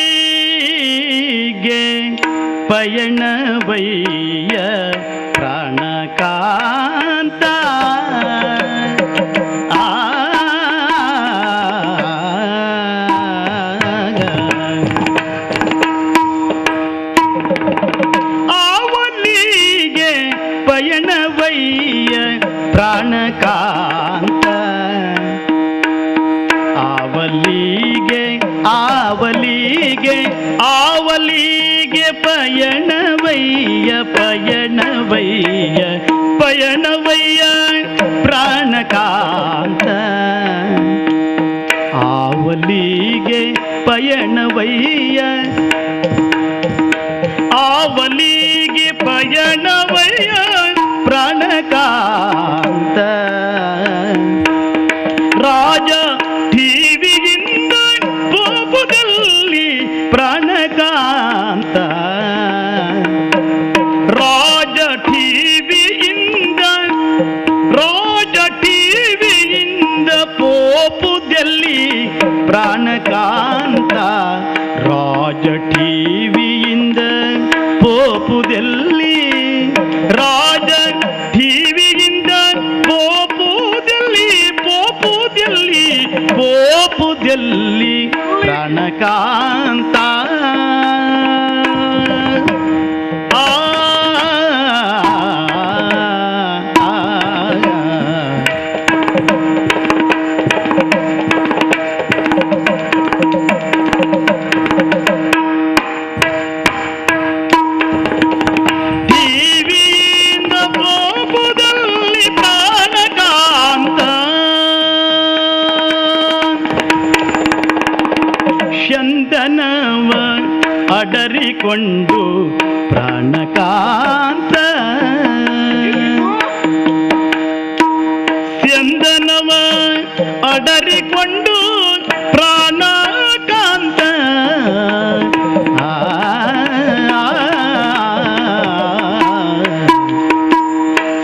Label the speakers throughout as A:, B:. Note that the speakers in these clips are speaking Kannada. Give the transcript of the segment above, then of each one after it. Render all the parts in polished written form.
A: ಆವಲಿಗೆ ಪಯಣವಯ್ಯ ಪ್ರಾಣಕಾಂತ ಆವಲಿಗೆ ಪಯಣವಯ್ಯ ಪ್ರಾಣಕಾಂತ ಆವಲಿಗೆ ಆವಲಿಗೆ ಆವಲಿಗೆ ಪಯಣವಯ್ಯ ಪಯಣವಯ್ಯ ಪಯಣವಯ್ಯ ಪ್ರಾಣಕಾಂತ ಆವಲಿಗೆ ಪಯಣವಯ್ಯ ಆವಲಿಗೆ ಪಯಣವಯ್ಯ ಪ್ರಾಣಕಾಂತ ರಾಜ ಟಿವಿಯಿಂದ ಕೋಪದಲ್ಲಿ ಪ್ರಾಣಕಾಂತ ರಾಜ ಟಿವಿಯಿಂದ ಪೋಪುದಲ್ಲಿ ಪ್ರಾಣಕಾಂತ ರಾಜ ಟಿವಿಯಿಂದ ಪೋಪುದಲ್ಲಿ ರಾಜ ಟಿವಿಯಿಂದ ಪೋಪುದಲ್ಲಿ ಪ್ರಾಣಕಾಂತ ಚಂದನವ ಅಡರಿಕೊಂಡು ಪ್ರಾಣಕಾಂತ ಚಂದನವ ಅಡರಿಕೊಂಡು ಪ್ರಾಣಕಾಂತ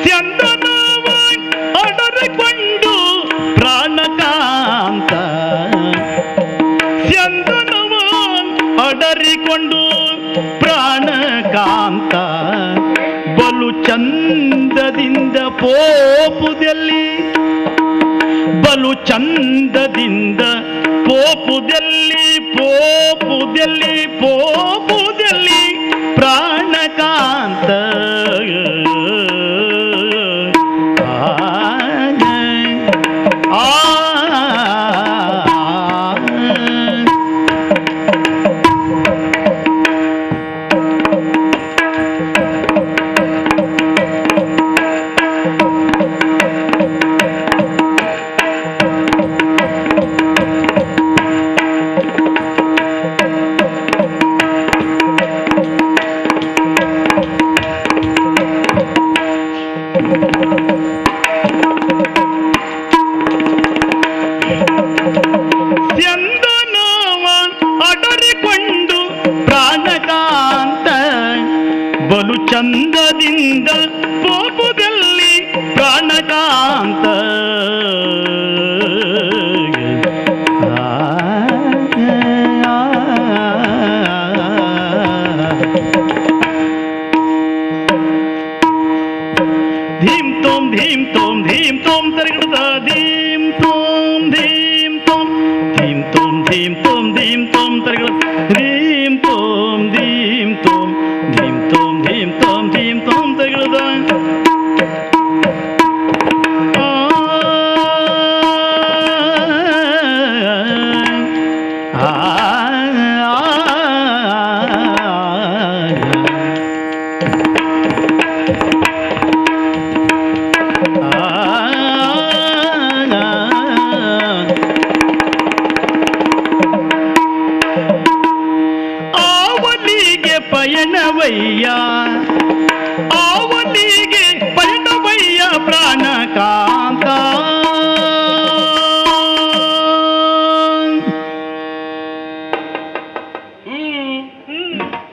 A: ಚಂದನವ ಅಡರಿಕೊಂಡು ಪ್ರಾಣಕಾಂತ ಅಡರಿಕೊಂಡು ಪ್ರಾಣಕಾಂತ ಬಲು ಚಂದದಿಂದ ಪೋಪುದಲ್ಲಿ ಬಲು ಚಂದದಿಂದ ಪೋಪುದಲ್ಲಿ ಪ್ರಾಣಕಾಂತ ಬಲು ಚಂದದಿಂದ ಪೋಪುದಲ್ಲಿ ಪ್ರಾಣಕಾಂತ ಧೀಂ ತೋಂ ಧೀಂ ತೋಂ ಧೀಂ ತೋಂ ತರಗಡದ ಧೀಂ ತೋಂ ಧೀಂ ತೋಂ ಧೀಂ ತೋಂ ಧೀಂ ತೋಂ ಧೀಂ ತೋಂ ತರಗಡ ಧೀಂ ತೋಂ ಧೀಂ ತೋಂ ಧೀಂ ತೋಂ ಧೀಂ ತೋಂ ಧೀಂ ತೋಂ ತರಗಡದ ಪಯಣವಯ್ಯ ಆವಲಿಗೆ ಪಯಣವಯ್ಯ ಪ್ರಾಣಕಾಂತ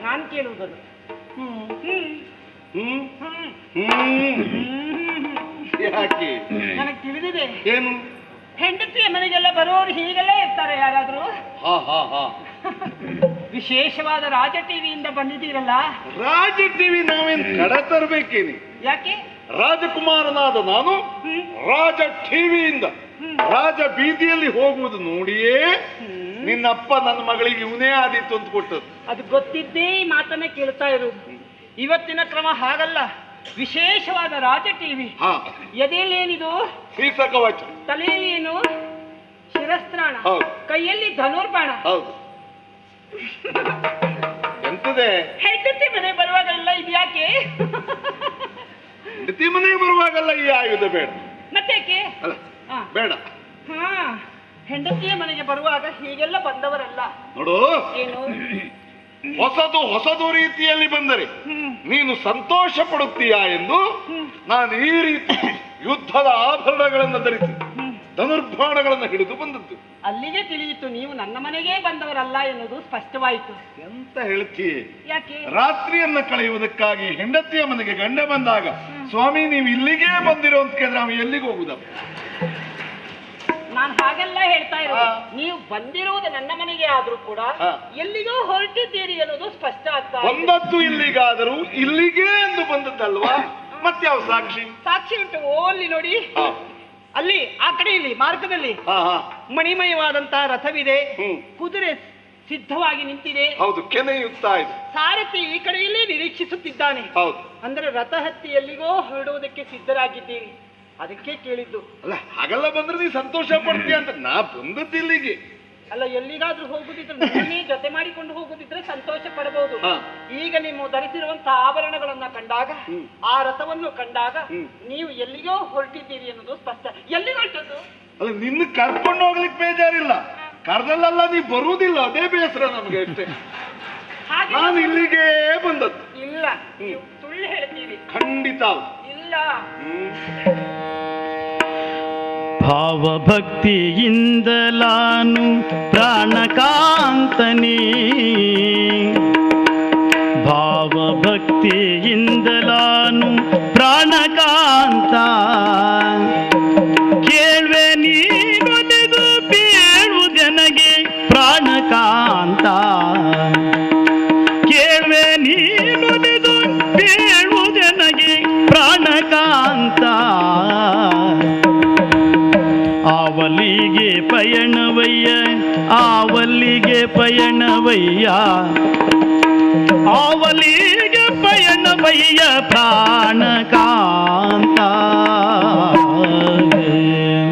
B: ನಾನು ಕೇಳುವುದನ್ನು
C: ಯಾಕೆ
B: ನನಗೆ ತಿಳಿದಿದೆ.
C: ಏನು
B: ಹೆಂಡತಿಯ ಮನೆಗೆಲ್ಲ ಬರೋರು ಹೀಗೆಲ್ಲ ಇರ್ತಾರೆ ಯಾರಾದ್ರೂ? ವಿಶೇಷವಾದ ರಾಜ ಟಿವಿಯಿಂದ ಬಂದಿದ್ದೀರಲ್ಲ?
C: ರಾಜ ಟಿವಿ ನಾವೇನ್ ಕಡೆ ತರಬೇಕೇನಿ?
B: ಯಾಕೆ?
C: ರಾಜಕುಮಾರನಾದ ನಾನು ರಾಜ ಟಿವಿಯಿಂದ ರಾಜ ಬೀದಿಯಲ್ಲಿ ಹೋಗುವುದು ನೋಡಿಯೇ ನಿನ್ನಪ್ಪ ನನ್ನ ಮಗಳಿಗೆ ಇವನೇ ಆದಿತ್ತು ಅಂತ ಕೊಟ್ಟದ್ದು.
B: ಅದು ಗೊತ್ತಿದ್ದೇ ಈ ಮಾತನ್ನ ಕೇಳ್ತಾ ಇರೋದು. ಇವತ್ತಿನ ಕ್ರಮ ಹಾಗಲ್ಲ. ವಿಶೇಷವಾದ ರಾಜ ಟಿವಿ. ಎದೆಯಲ್ಲಿ ಏನಿದು?
C: ಸೀಸ ಕವಚ.
B: ತಲೆಯಲ್ಲಿ ಏನು? ಶಿರಸ್ತ್ರಾಣ.
C: ಹೌದು.
B: ಕೈಯಲ್ಲಿ ಧನುರ್ಬಾಣ.
C: ಹೌದು. ಎಂತದೆ?
B: ಹೆಂಡತಿ ಮನೆ ಬರುವಾಗೆಲ್ಲ ಇದ್ಯಾಕೆ?
C: ಹೆಂಡತಿ ಮನೆಗೆ ಬರುವಾಗಲ್ಲ ಈ ಆಯುಧ ಬೇಡ.
B: ಮತ್ತೇಕೆ?
C: ಅಲ್ಲ ಬೇಡ.
B: ಹಾ, ಹೆಂಡತಿಯ ಮನೆಗೆ ಬರುವಾಗ ಹೀಗೆಲ್ಲ ಬಂದವರಲ್ಲ.
C: ನೋಡು,
B: ಏನು
C: ಹೊಸದು ರೀತಿಯಲ್ಲಿ ಬಂದರೆ ನೀನು ಸಂತೋಷ ಪಡುತ್ತೀಯಾ ಎಂದು ನಾನು ಈ ರೀತಿ ಯುದ್ಧದ ಆಭರಣಗಳನ್ನು ಧರಿಸಿ ಧನುರ್ಬಾಣಗಳನ್ನು ಹಿಡಿದು ಬಂದದ್ದು.
B: ಅಲ್ಲಿಗೆ ತಿಳಿಯಿತು ನೀವು ನನ್ನ ಮನೆಗೆ ಬಂದವರಲ್ಲ ಎನ್ನುವುದು ಸ್ಪಷ್ಟವಾಯಿತು.
C: ಎಂತ ಹೇಳ್ತೀಯೇ?
B: ಯಾಕೆ?
C: ರಾತ್ರಿಯನ್ನ ಕಳೆಯುವುದಕ್ಕಾಗಿ ಹೆಂಡತಿಯ ಮನೆಗೆ ಗಂಡ ಬಂದಾಗ ಸ್ವಾಮಿ ನೀವು ಇಲ್ಲಿಗೆ ಬಂದಿರೋ ಅಂತ ಕೇಳಿದ್ರೆ ನಾವು ಎಲ್ಲಿಗೆ ಹೋಗುದಪ್ಪ?
B: ನಾನು ಹಾಗೆಲ್ಲ ಹೇಳ್ತಾ ಇರೋದು. ನೀವು ಬಂದಿರುವುದು ನನ್ನ ಮನೆಗೆ ಆದ್ರೂ ಕೂಡ ಎಲ್ಲಿಗೋ ಹೊರಟಿದ್ದೀರಿ ಅನ್ನೋದು ಸ್ಪಷ್ಟ ಆಗ್ತಾ ಇದೆ.
C: ಬಂದದ್ದು ಇಲ್ಲಿಗಾದರೂ ಇಲ್ಲಿಗೆ ಎಂದು ಬಂದದ್ದಲ್ವಾ? ಮತ್ತೆ ಯಾವ ಸಾಕ್ಷಿ?
B: ಸಾಕ್ಷಿ ಉಂಟು. ಅಲ್ಲಿ ನೋಡಿ, ಅಲ್ಲಿ ಆ ಕಡೆಯಲ್ಲಿ ಮಾರ್ಗದಲ್ಲಿ ಮಣಿಮಯವಾದಂತಹ ರಥವಿದೆ. ಕುದುರೆ ಸಿದ್ಧವಾಗಿ ನಿಂತಿದೆ.
C: ಹೌದು, ಕೆನೆಯುತ್ತಾ ಇದೆ.
B: ಸಾರಥಿ ಈ ಕಡೆಯಲ್ಲೇ ನಿರೀಕ್ಷಿಸುತ್ತಿದ್ದಾನೆ.
C: ಹೌದು.
B: ಅಂದ್ರೆ ರಥ ಹತ್ತಿ ಎಲ್ಲಿಗೋ ಹೊರಡುವುದಕ್ಕೆ ಸಿದ್ಧರಾಗಿದ್ದೀರಿ. ಅದಕ್ಕೆ ಕೇಳಿದ್ದು.
C: ಅಲ್ಲ ಹಾಗೆಲ್ಲ ಬಂದ್ರೆ ನೀ ಸಂತೋಷ ಪಡ್ತೀಯ ಅಂತ. ನಾ ಬಂದದ್ದು ಇಲ್ಲಿಗೆ.
B: ಅಲ್ಲ, ಎಲ್ಲಿಗಾದ್ರೂ ಹೋಗುದಿದ್ರೆ ನನ್ನೇ ಜೊತೆ ಮಾಡಿಕೊಂಡು ಹೋಗುದಿದ್ರೆ ಸಂತೋಷ ಪಡಬಹುದು. ಈಗ ನೀವು ಧರಿಸಿರುವಂತಹ ಆಭರಣಗಳನ್ನ ಕಂಡಾಗ, ಆ ರಥವನ್ನು ಕಂಡಾಗ ನೀವು ಎಲ್ಲಿಗೋ ಹೊರಟಿದ್ದೀರಿ ಅನ್ನೋದು ಸ್ಪಷ್ಟ. ಎಲ್ಲಿ ಹೊರಟದ್ದು?
C: ಅಲ್ಲ, ನಿನ್ನ ಕರ್ಕೊಂಡು ಹೋಗ್ಲಿಕ್ಕೆ ಬೇಜಾರಿಲ್ಲ, ಕರ್ದಲ್ಲ ನೀ ಬರುವುದಿಲ್ಲ, ಅದೇ ಬೇಸರ ನಮ್ಗೆ ಅಷ್ಟೇ. ನಾನು ಇಲ್ಲಿಗೆ ಬಂದದ್ದು.
B: ಇಲ್ಲ, ನೀವು ಸುಳ್ಳು ಹೇಳ್ತೀರಿ.
C: ಖಂಡಿತ
B: ಇಲ್ಲ.
A: ಭಾವಭಕ್ತಿಯಿಂದಲಾನು ಪ್ರಾಣಕಾಂತನೇ, ಭಾವಭಕ್ತಿಯಿಂದಲಾನು ಪ್ರಾಣಕಾಂತ, ಕೇಳ್ವೆ ನೀನೊಲಿದು ಬೀಳುವುದೆನಗೆ ಪ್ರಾಣಕಾಂತ, ಕೇಳ್ವೆ ನೀನೊಲಿದು ಬೀಳುವುದೆನಗೆ ಪ್ರಾಣಕಾಂತ, ಆವಲಿಗೆ ಪಯಣವಯ್ಯ, ಆವಲಿಗೆ ಪಯಣವಯ್ಯ, ಆವಲಿಗೆ ಪಯಣವಯ್ಯ ಪ್ರಾಣಕಾಂತ.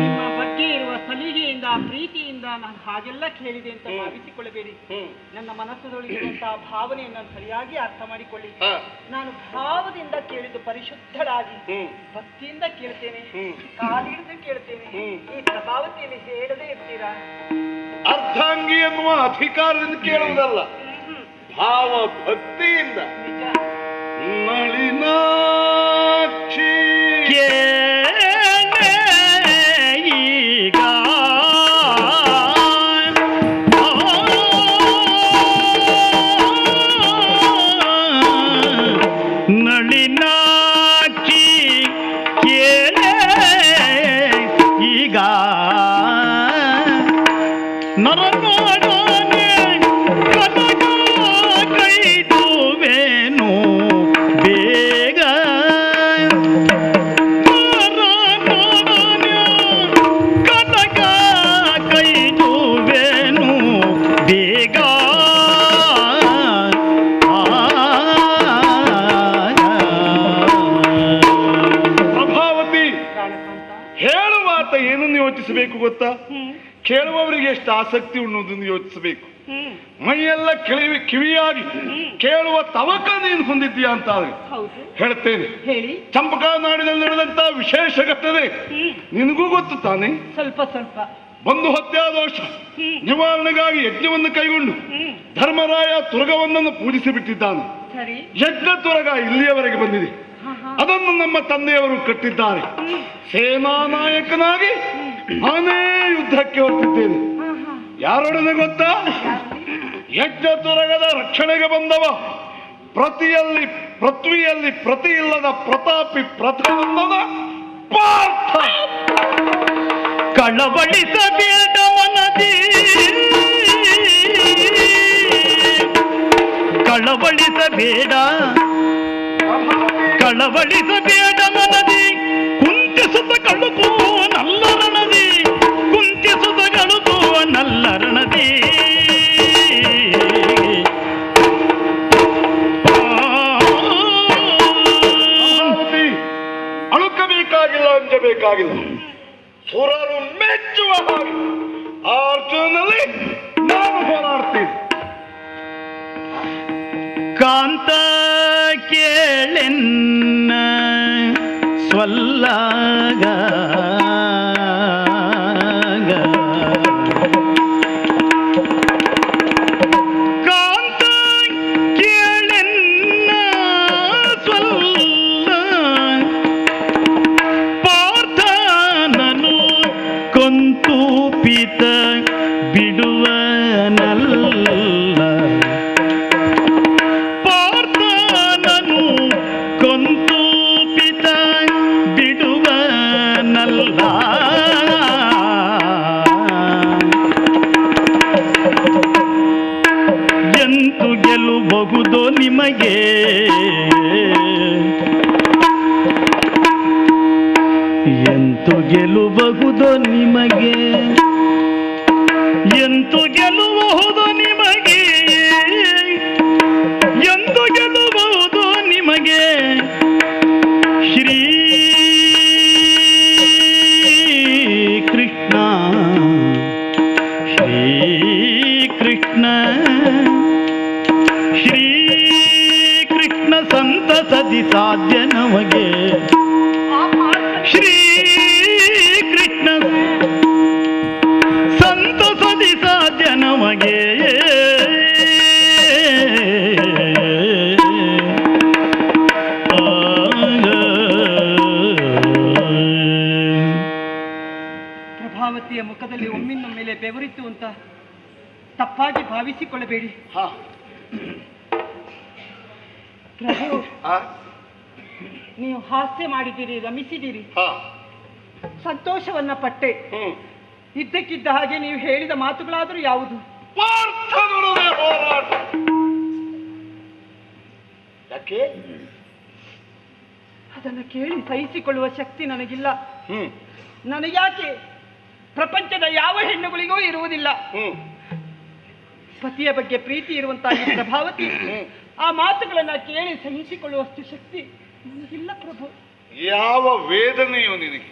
B: ನಿಮ್ಮ ಬಗ್ಗೆ ಇರುವ ಸಲಿಗೆಯಿಂದ ಪ್ರೀತಿಯಿಂದ ನಾನು ಹಾಗೆಲ್ಲ ಕೇಳಿದೆ ಅಂತ ಭಾವಿಸಿಕೊಳ್ಳಬೇಡಿ. ನನ್ನ ಮನಸ್ಸಿನೊಳಗಿರುವಂತಹ ಭಾವನೆಯನ್ನು ಸರಿಯಾಗಿ ಅರ್ಥ ಮಾಡಿಕೊಳ್ಳಿ. ನಾನು ಭಾವದಿಂದ ಕೇಳಿದ್ದು ಪರಿಶುದ್ಧರಾಗಿ ಭಕ್ತಿಯಿಂದ ಕೇಳ್ತೇನೆ, ಕಾಲಿಡಿದು ಕೇಳ್ತೇನೆ. ಈ ಪ್ರಭಾವತಿಯಲ್ಲಿ ಹೇಳದೇ ಇರ್ತೀರಾ?
C: ಅರ್ಧಾಂಗಿ ಎನ್ನುವ ಅಧಿಕಾರದಿಂದ ಕೇಳುವುದಲ್ಲ, ಭಾವ ಭಕ್ತಿಯಿಂದ. ನಳಿನಾಕ್ಷಿ
A: ಈಗ ನಳಿನಾಕ್ಷಿ ಕೇಳೆ ಈಗ ನರನಾಡನೆ ಕನಕ ಕೈದುವೆನು ಬೇಗ, ನರನಾಡನೆ ಕನಕ ಕೈದುವೆನು ಬೇಗ.
C: ಪ್ರಭಾವತಿ, ಹೇಳುವಾತ ಏನನ್ನು ಯೋಚಿಸಬೇಕು ಗೊತ್ತಾ? ಕೇಳುವವರಿಗೆ ಎಷ್ಟು ಆಸಕ್ತಿ ಉಣ್ಣುವುದನ್ನು ಯೋಚಿಸಬೇಕು. ಮೈಯೆಲ್ಲ ಕಿವಿಯಾಗಿ ಕೇಳುವ ತವಕ ನೀನು ಹೊಂದಿದ್ದೀಯಾ ಅಂತ ಹೇಳ್ತೇನೆ. ಚಂಪಕಾ ನಾಡಿನಲ್ಲಿ ನಡೆದಂತ ವಿಶೇಷ ಘಟನೆ ನಿನಗೂ ಗೊತ್ತು ತಾನೆ?
B: ಸ್ವಲ್ಪ ಸ್ವಲ್ಪ.
C: ಬಂಧು ಹತ್ಯಾ ದೋಷ ನಿವಾರಣೆಗಾಗಿ ಯಜ್ಞವನ್ನು ಕೈಗೊಂಡು ಧರ್ಮರಾಯ ತುರಗವೊಂದನ್ನು ಪೂಜಿಸಿ ಬಿಟ್ಟಿದ್ದಾನೆ. ಯಜ್ಞ ತುರಗ ಇಲ್ಲಿಯವರೆಗೆ ಬಂದಿದೆ. ಅದನ್ನು ನಮ್ಮ ತಂದೆಯವರು ಕಟ್ಟಿದ್ದಾರೆ. ಸೇನಾ ನಾಯಕನಾಗಿ ನಾನೇ ಯುದ್ಧಕ್ಕೆ ಹೊರಟಿದ್ದೇನೆ. ಯಾರೊಡನೆ ಗೊತ್ತಾ? ಯಜ್ಞ ತುರಗದ ರಕ್ಷಣೆಗೆ ಬಂದವ, ಪೃಥ್ವಿಯಲ್ಲಿ ಪ್ರತಿ ಇಲ್ಲದ ಪ್ರತಾಪಿ ಪ್ರಥಮದ ಪಾರ್ಥ.
A: ಕಳವಳಿಸಬೇಡ ಮನದಿ ಕಳವಳಿಸಬೇಡ ಕಳವಳಿಸಬೇಡ ಮನದಿ ಕುಂತಿಸುತ್ತ ಕಳುಕುವ ನಲ್ಲರಣದಿ ಕುಂತಿಸುತ್ತ ಕಳುಕುವ ನಲ್ಲರಣದಿ
C: ಅಳುಕಬೇಕಾಗಿಲ್ಲ ಅಂಜಬೇಕಾಗಿಲ್ಲ ಸುರರು ಮೆಚ್ಚುವ ಹಾಗೆ ಅರ್ಜುನಲ್ಲಿ ನಾನು ಹೋರಾಡ್ತೀನಿ
A: ಕಾಂತ ಕೇಳೆನ್ನ ಸ್ವಲ್ಲಾಗ ಕಾಂತ ಕೇಳೆನ್ನ ಸ್ವಲ್ಲ ಪಾರ್ಥನನು ಕೊಂತೂಪಿತ ಬಿಡುವನಲ್ಲ ಪಾರ್ಥನನು ಕೊಂತೂಪಿತ ಬಿಡುವನಲ್ಲ ಎಂತು ಗೆಲ್ಲಬಹುದೋ ನಿಮಗೆ ಎಂತು ಗೆಲ್ಲಬಹುದೋ ನಿಮಗೆ ಎಂತು ಗೆಲ್ಲಬಹುದು ನಿಮಗೆ ಎಂದು ಗೆಲ್ಲಬಹುದು ನಿಮಗೆ ಶ್ರೀ ಕೃಷ್ಣ ಶ್ರೀ ಕೃಷ್ಣ ಶ್ರೀ ಕೃಷ್ಣ ಸಂತಸದಿ ಸಾಧ್ಯ ನಮಗೆ ಶ್ರೀ ಕೃಷ್ಣ ಸಂತಸದಿ ಸಾಧ್ಯ ನಮಗೆ
B: ಪ್ರಭಾವತಿಯ ಮುಖದಲ್ಲಿ ಒಮ್ಮಿನೊಮ್ಮೆಲೆ ಬೆವರಿತು ಅಂತ ತಪ್ಪಾಗಿ ಭಾವಿಸಿಕೊಳ್ಳಬೇಡಿ. ಪ್ರಭು, ನೀವು ಹಾಸ್ಯ ಮಾಡಿದ್ದೀರಿ, ರಮಿಸಿದ್ದೀರಿ, ಸಂತೋಷವನ್ನ ಪಟ್ಟೆ. ಇದ್ದಕ್ಕಿದ್ದ ಹಾಗೆ ನೀವು ಹೇಳಿದ ಮಾತುಗಳಾದರೂ ಯಾವುದು?
C: ಯಾಕೆ
B: ಅದನ್ನು ಕೇಳಿ ಸಹಿಸಿಕೊಳ್ಳುವ ಶಕ್ತಿ ನನಗಿಲ್ಲ. ನನಗ್ಯಾಕೆ ಪ್ರಪಂಚದ ಯಾವ ಹೆಣ್ಣುಗಳಿಗೂ ಇರುವುದಿಲ್ಲ. ಪತಿಯ ಬಗ್ಗೆ ಪ್ರೀತಿ ಇರುವಂತಹ ಪ್ರಭಾವತಿ ಆ ಮಾತುಗಳನ್ನ ಕೇಳಿ ಸಹಿಸಿಕೊಳ್ಳುವಷ್ಟು ಶಕ್ತಿ ನನಗಿಲ್ಲ ಪ್ರಭು.
C: ಯಾವ ವೇದನೆಯೋ ನಿನಗೆ?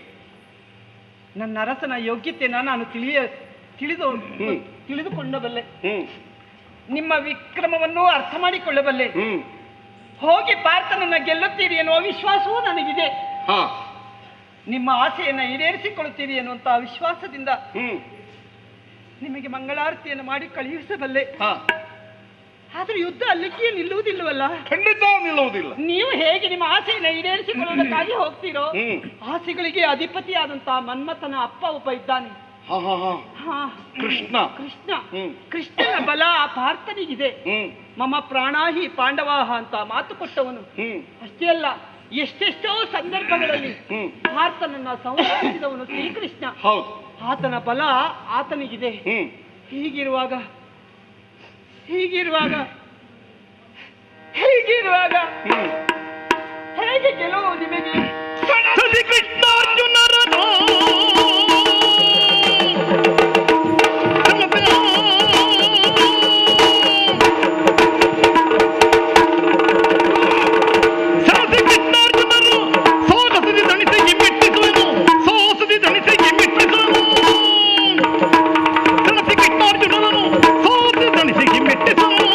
B: ನನ್ನ ಅರಸನ ಯೋಗ್ಯತೆಯನ್ನ ನಾನು ತಿಳಿದುಕೊಂಡಬಲ್ಲೆ. ನಿಮ್ಮ ವಿಕ್ರಮವನ್ನು ಅರ್ಥ ಮಾಡಿಕೊಳ್ಳಬಲ್ಲೆ. ಹೋಗಿ ಪಾರ್ಥನನ್ನ ಗೆಲ್ಲುತ್ತೀರಿ ಎನ್ನುವ ವಿಶ್ವಾಸವೂ ನನಗಿದೆ. ನಿಮ್ಮ ಆಸೆಯನ್ನ ಈಡೇರಿಸಿಕೊಳ್ಳುತ್ತೀರಿ ಎನ್ನುವಂತಹ ವಿಶ್ವಾಸದಿಂದ ನಿಮಗೆ ಮಂಗಳಾರತಿಯನ್ನು ಮಾಡಿ ಕಳುಹಿಸಬಲ್ಲೆ. ಆದ್ರೆ ಯುದ್ಧ ಅಲ್ಲಿಗೆ ನಿಲ್ಲುವುದಿಲ್ಲವಲ್ಲ?
C: ಖಂಡಿತ ನಿಲ್ಲುವುದಿಲ್ಲ.
B: ನೀವು ಹೇಗೆ ನಿಮ್ಮ ಆಸೆಯನ್ನು ಈಡೇರಿಸಿಕೊಳ್ಳುವುದಕ್ಕಾಗಿ ಹೋಗ್ತೀರೋ, ಆಸೆಗಳಿಗೆ ಅಧಿಪತಿಯಾದಂತಹ ಮನ್ಮಥನ ಅಪ್ಪ ಒಬ್ಬ ಇದ್ದಾನೆ,
C: ಕೃಷ್ಣ.
B: ಕೃಷ್ಣನ ಬಲ ಆ ಪಾರ್ಥನಿಗಿದೆ. ಮಮ ಪ್ರಾಣಾಹಿ ಪಾಂಡವಾಹ ಅಂತ ಮಾತು ಕೊಟ್ಟವನು. ಅಷ್ಟೇ ಅಲ್ಲ, ಎಷ್ಟೆಷ್ಟೋ ಸಂದರ್ಭಗಳಲ್ಲಿ ಪಾರ್ಥನನ್ನ ಸಂರಕ್ಷಿಸಿದವನು ಶ್ರೀಕೃಷ್ಣ. ಆತನ ಬಲ ಆತನಿಗಿದೆ. ಹೀಗಿರುವಾಗ ಹೇಗೆ ಗೆಲುವು ನಿಮಗೆ?
A: ಕೃಷ್ಣಾರ್ಜುನರನು ಸೋಗಸದಿ ದಣಿಸೆಗೆ ಮೆಟ್ಟಿಸುವನು, ಸೋಸದಿ ದಣಿಸೆಗೆ ಮೆಟ್ಟಿಸುವನು. ಸಣಸಿ ಕೃಷ್ಣಾರ್ಜುನರನು ಸೋಸದಿ ದಣಿಸೆಗೆ ಮೆಟ್ಟಿಸುವನು.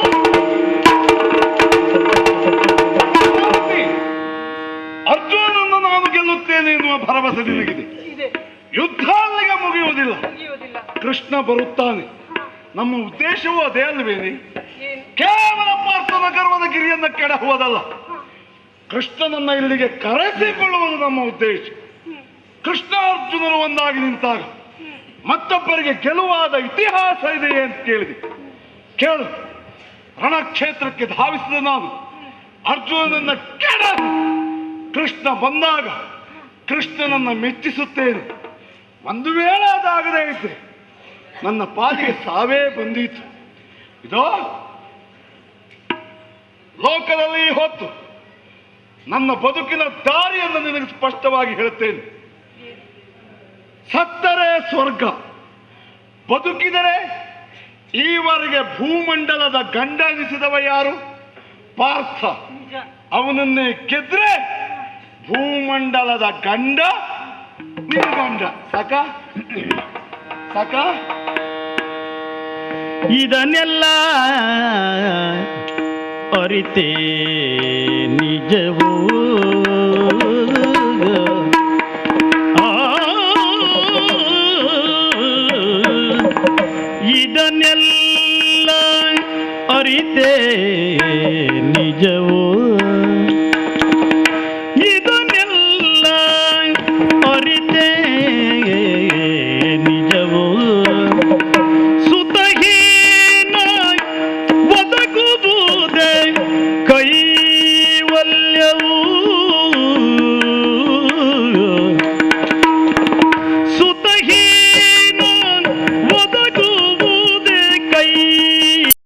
C: ಅರ್ಜುನನನ್ನು ನಾನು ಗೆಲ್ಲುತ್ತೇನೆ ಎನ್ನುವ ಭರವಸೆ ನಿನಗಿದೆ. ಯುದ್ಧ ಅಲ್ಲಿಗೆ ಮುಗಿಯುವುದಿಲ್ಲ. ಕೃಷ್ಣ ಬರುತ್ತಾನೆ. ನಮ್ಮ ಉದ್ದೇಶವೂ ಅದೇ ಅಲ್ವೇನೆ? ಕೇವಲ ಪಾರ್ಥನ ಗರ್ವದ ಗಿರಿಯನ್ನ ಕೆಡಹುವುದಲ್ಲ, ಕೃಷ್ಣನನ್ನ ಇಲ್ಲಿಗೆ ಕರೆಸಿಕೊಳ್ಳುವುದು ನಮ್ಮ ಉದ್ದೇಶ. ಕೃಷ್ಣ ಅರ್ಜುನರು ಒಂದಾಗಿ ನಿಂತಾಗ ಮತ್ತೊಬ್ಬರಿಗೆ ಗೆಲುವಾದ ಇತಿಹಾಸ ಇದೆಯೇ ಅಂತ ಕೇಳಿದೆ. ಕೇಳು, ರಣಕ್ಷೇತ್ರಕ್ಕೆ ಧಾವಿಸಿದ ನಾನು ಅರ್ಜುನನನ್ನ ಕೆಡ ಕೃಷ್ಣ ಬಂದಾಗ ಕೃಷ್ಣನನ್ನ ಮೆಚ್ಚಿಸುತ್ತೇನೆ. ಒಂದು ವೇಳೆ ಅದಾಗದೇ ಇದ್ದೆ ನನ್ನ ಪಾಲಿಗೆ ಸಾವೇ ಬಂದೀತು. ಇದೋ ಲೋಕದಲ್ಲಿ ಹೊತ್ತು ನನ್ನ ಬದುಕಿನ ದಾರಿಯನ್ನು ನಿನಗೆ ಸ್ಪಷ್ಟವಾಗಿ ಹೇಳುತ್ತೇನೆ. ಸತ್ತರೆ ಸ್ವರ್ಗ, ಬದುಕಿದರೆ ಈವರೆಗೆ ಭೂಮಂಡಲದ ಗಂಡ ಎನಿಸಿದವ ಯಾರು? ಪಾರ್ಥ. ಅವನನ್ನೇ ಗೆದ್ರೆ ಭೂಮಂಡಲದ ಗಂಡ ನಿನ್ನ ಗಂಡ. ಸಾಕ ಸಾಕ?
A: ಇದನ್ನೆಲ್ಲ ಅರಿತೇ ನಿಜವೂ ಇದನ್ನೆಲ್ಲ ಅರಿತೇ ನಿಜವೋ